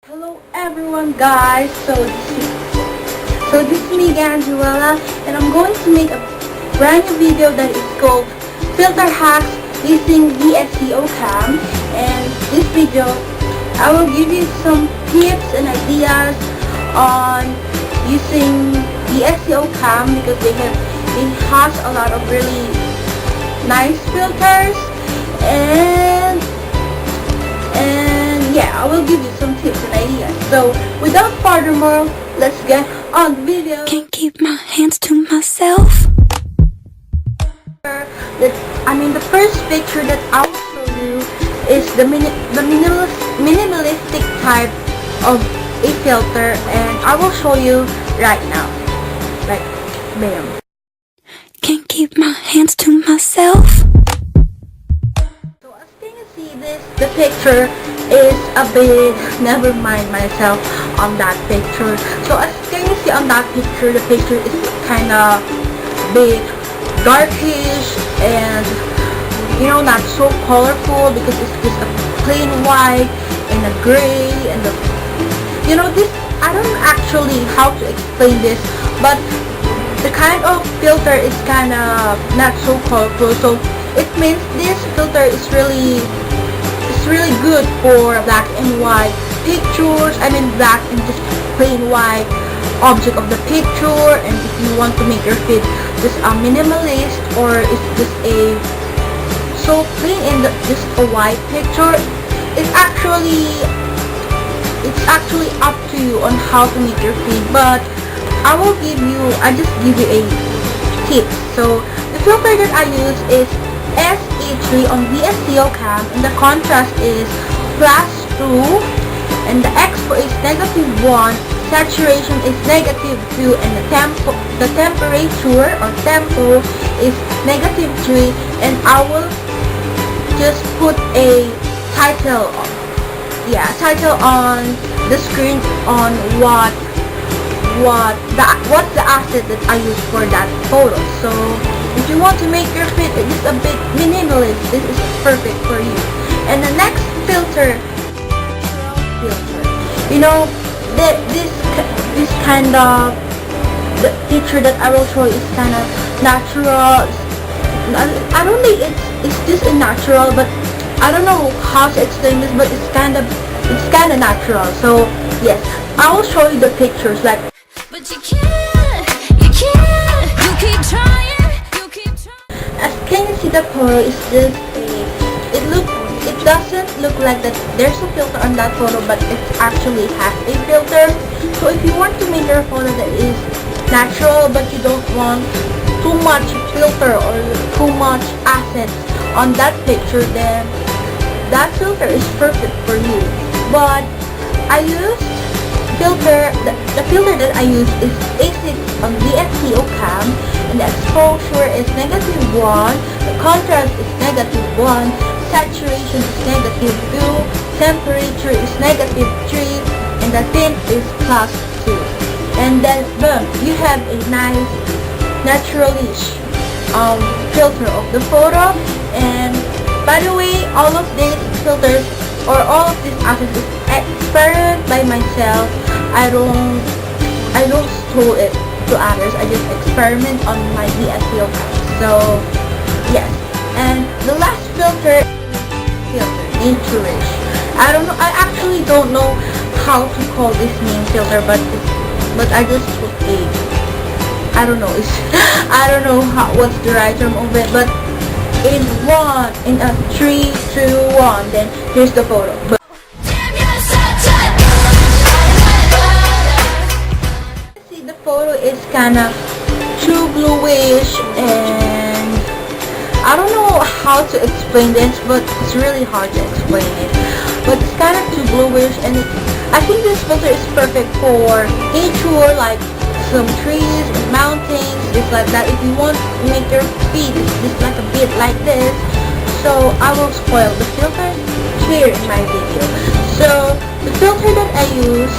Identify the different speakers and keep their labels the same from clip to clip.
Speaker 1: Hello everyone guys, this is me again, Joella, and I'm going to make a brand new video that is called Filter Hacks using VSCOCAM. And this video, I will give you some tips and ideas on using VSCOCAM because it has a lot of really nice filters and yeah, I will give you some tips and ideas. So without further more, let's get on the video.
Speaker 2: Can't keep my hands to myself.
Speaker 1: The first picture that I will show you is the minimalistic type of a filter, and I will show you right now. Like, bam.
Speaker 2: Can't keep my hands to myself.
Speaker 1: So as you can see, the picture is a bit, never mind myself on that picture. So as you can see on that picture, the picture is kind of bit darkish and not so colorful because it's just a plain white and a gray and this, I don't know actually how to explain this, but the kind of filter is kind of not so colorful, so it means this filter is really good for black and white pictures. Black and just plain white object of the picture. And if you want to make your feed just a minimalist, or it's just a so plain and just a white picture, it's actually up to you on how to make your feed. But I just give you a tip. So the filter that I use is SE3 on VSCOCAM, and the contrast is +2, and the expo is -1, saturation is -2, and the temperature or tempo is -3. And I will just put a title on the screen on what's the asset that I use for that photo. So if you want to make your feed just a bit minimalist, this is perfect for you. And the next filter, this kind of the picture that I will show is kind of natural. I don't think it's just a natural, but I don't know how to explain this, but it's kind of natural. So yes, I will show you the pictures like.
Speaker 2: But you can't, you keep trying,
Speaker 1: As can you see, the photo is just it doesn't look like that there's a filter on that photo, but it actually has a filter. So if you want to make your photo that is natural, but you don't want too much filter or too much assets on that picture, then that filter is perfect for you. But I use the filter that I use is A6 on VSCOCAM, and the exposure is -1, the contrast is -1, saturation is -2, temperature is -3, and the tint is +2. And then boom, you have a nice naturalish filter of the photo. And by the way, all of these filters or all of these assets is experiment by myself. I don't steal it to others. I just experiment on my VSCOCAM. So yes, and the last filter naturish. I actually don't know how to call this name filter, but I just put a, I don't know what's the right term of it, but in a 3, 2, 1, then here's the photo. See, the photo is kind of too bluish, and I don't know how to explain this, but it's really hard to explain it. But it's kind of too bluish, and I think this filter is perfect for nature, like some trees and mountains, just like that. If you want to make your feed just like a bit like this, so I will spoil the filter here in my video. So the filter that I use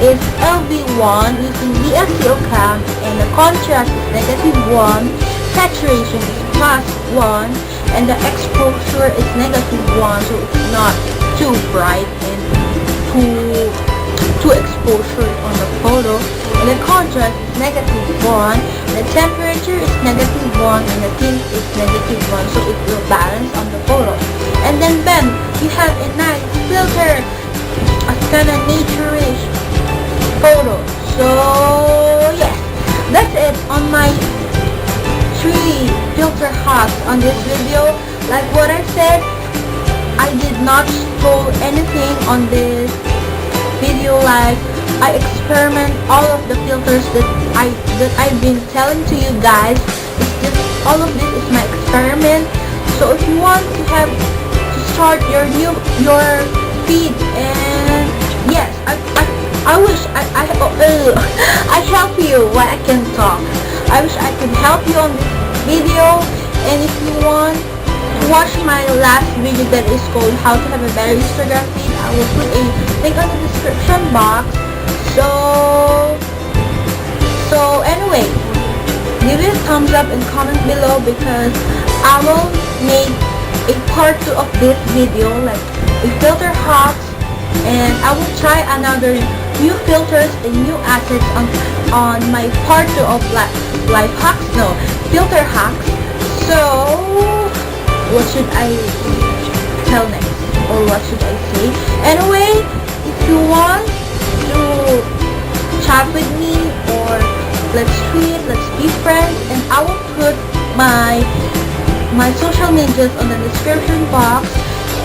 Speaker 1: is LB1 using VSCOCAM, and the contrast is -1, saturation is +1, and the exposure is -1, so it's not too bright and too exposure on the photo, and the contrast is -1, the temperature is -1, and the tint is -1, so it will balance on the photo. And then bam, you have a nice filter, a kind of nature-ish photo. So yes, that's it on my 3 filter hacks on this video. Like what I said, I did not stole anything on this video. Like I experiment all of the filters that I've been telling to you guys. It's just all of this is my experiment. So if you want to have to start your feed, and yes, I wish I help you while I can talk. I wish I could help you on this video. And if you want to watch my last video that is called how to have a better Instagram feed, I will put a link on the description box. So anyway, give it a thumbs up and comment below, because I will make a part 2 of this video, like a filter hacks, and I will try another new filters and new assets on my part 2 of life hacks, no, filter hacks. So what should I tell next, or what should I say? Anyway, if you want to chat with me, or let's be friends, and I will put my social medias on the description box,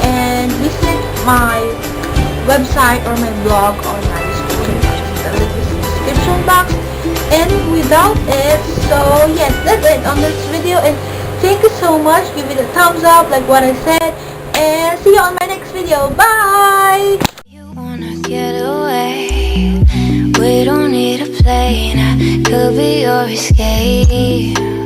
Speaker 1: and visit my website or my blog on my description box. And without it, so yes, that's it on this video, and thank you so much. Give it a thumbs up like what I said, and see you on my next video. Bye!
Speaker 2: You wanna get away? We don't need a plane. I could be your escape.